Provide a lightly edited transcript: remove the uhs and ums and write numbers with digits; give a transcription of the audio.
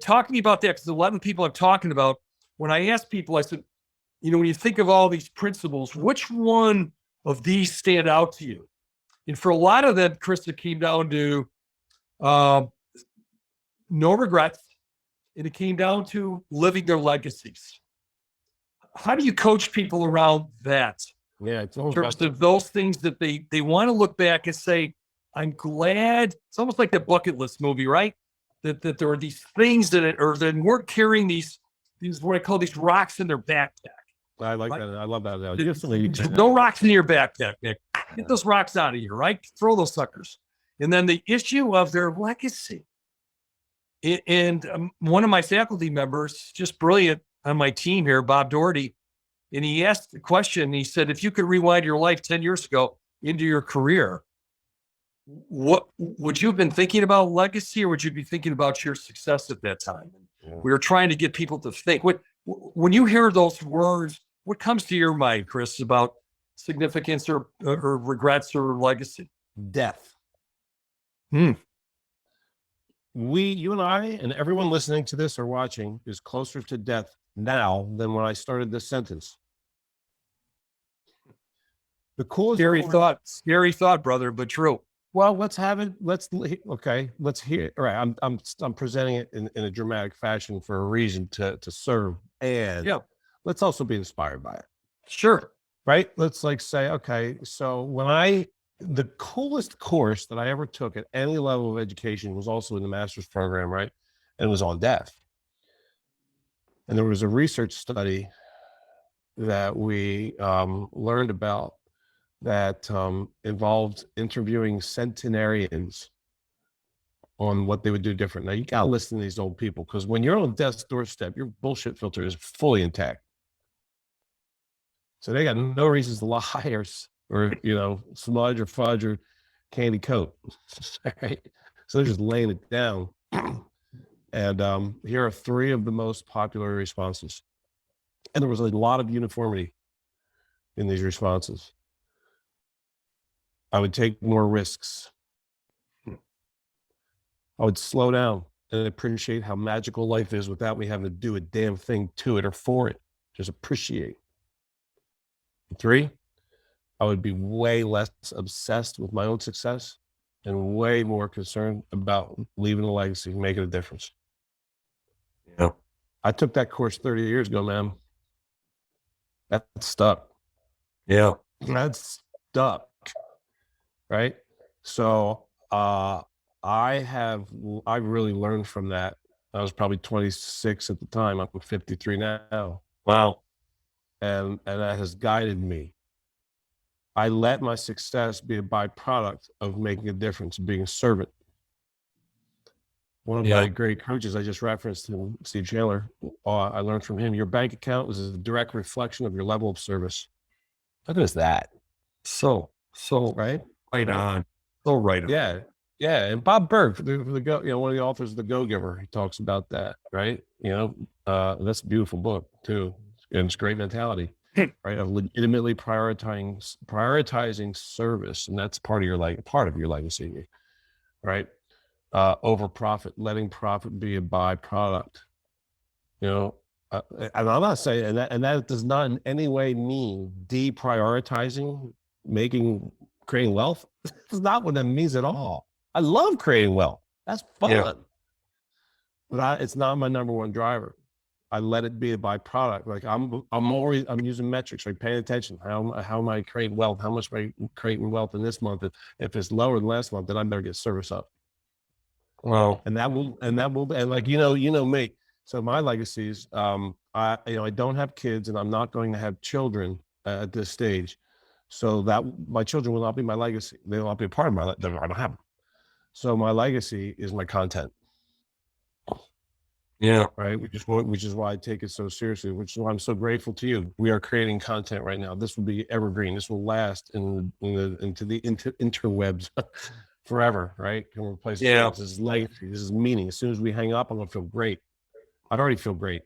Talking about that, because 11 people I'm talking about, when I asked people, I said, when you think of all these principles, which one of these stand out to you? And for a lot of them, Chris, it came down to no regrets, and it came down to living their legacies. How do you coach people around that? Yeah, it's in terms of those things that they want to look back and say, I'm glad. It's almost like the bucket list movie, right? That there are these things that weren't carrying these what I call these rocks in their backpack. I like that. I love that. No rocks in your backpack, Nick. Get those rocks out of here, right? Throw those suckers. And then the issue of their legacy. And one of my faculty members, just brilliant on my team here, Bob Doherty, and he asked the question. He said, if you could rewind your life 10 years ago into your career, what would you have been thinking about legacy, or would you be thinking about your success at that time? Yeah. We were trying to get people to think. When you hear those words, what comes to your mind, Chris, about significance or regrets or legacy? Death. You and I and everyone listening to this or watching is closer to death now than when I started this sentence. The coolest scary thought, brother, but true. Well, let's have it. Let's hear it. All right. I'm presenting it in a dramatic fashion for a reason to serve. And let's also be inspired by it. Sure. Right. Let's say, okay, so the coolest course that I ever took at any level of education was also in the master's program, right? And it was on death. And there was a research study that we learned about that involved interviewing centenarians on what they would do different. Now, you got to listen to these old people, because when you're on death's doorstep, your bullshit filter is fully intact. So they got no reasons to lie or smudge or fudge or candy coat. Right? So they're just laying it down. And here are 3 of the most popular responses. And there was a lot of uniformity in these responses. I would take more risks. I would slow down and appreciate how magical life is without me having to do a damn thing to it or for it. Just appreciate. 3, I would be way less obsessed with my own success and way more concerned about leaving a legacy, making a difference. Yeah. I took that course 30 years ago, man. That stuck. Yeah. That's stuck. Right. So I really learned from that. I was probably 26 at the time. I'm 53 now. Wow. And that has guided me. I let my success be a byproduct of making a difference, being a servant. One of my great coaches I just referenced, him, Steve Chandler, I learned from him, your bank account is a direct reflection of your level of service. Look at that. So right. Right on. So right on. Yeah. Yeah. And Bob Berg, one of the authors of The Go-Giver, he talks about that, right? That's a beautiful book too. And it's great mentality, right? Of legitimately prioritizing service. And that's part of your legacy, right? Over profit, letting profit be a byproduct, and I'm not saying, and that does not in any way mean deprioritizing, creating wealth. That's not what that means at all. I love creating wealth. That's fun. But it's not my number one driver. I let it be a byproduct. Like I'm using metrics, like paying attention. How am I creating wealth? How much am I creating wealth in this month? If it's lower than last month, then I better get service up. Wow. And that will, and like, me. So my legacies, I don't have kids, and I'm not going to have children at this stage. So that my children will not be my legacy. They will not be a part of my life. I don't have them. So my legacy is my content. Yeah. Right. Which is why I take it so seriously, which is why I'm so grateful to you. We are creating content right now. This will be evergreen. This will last into the interwebs forever. Right. Can replace. Yeah. This is legacy. This is meaning. As soon as we hang up, I'm going to feel great. I'd already feel great.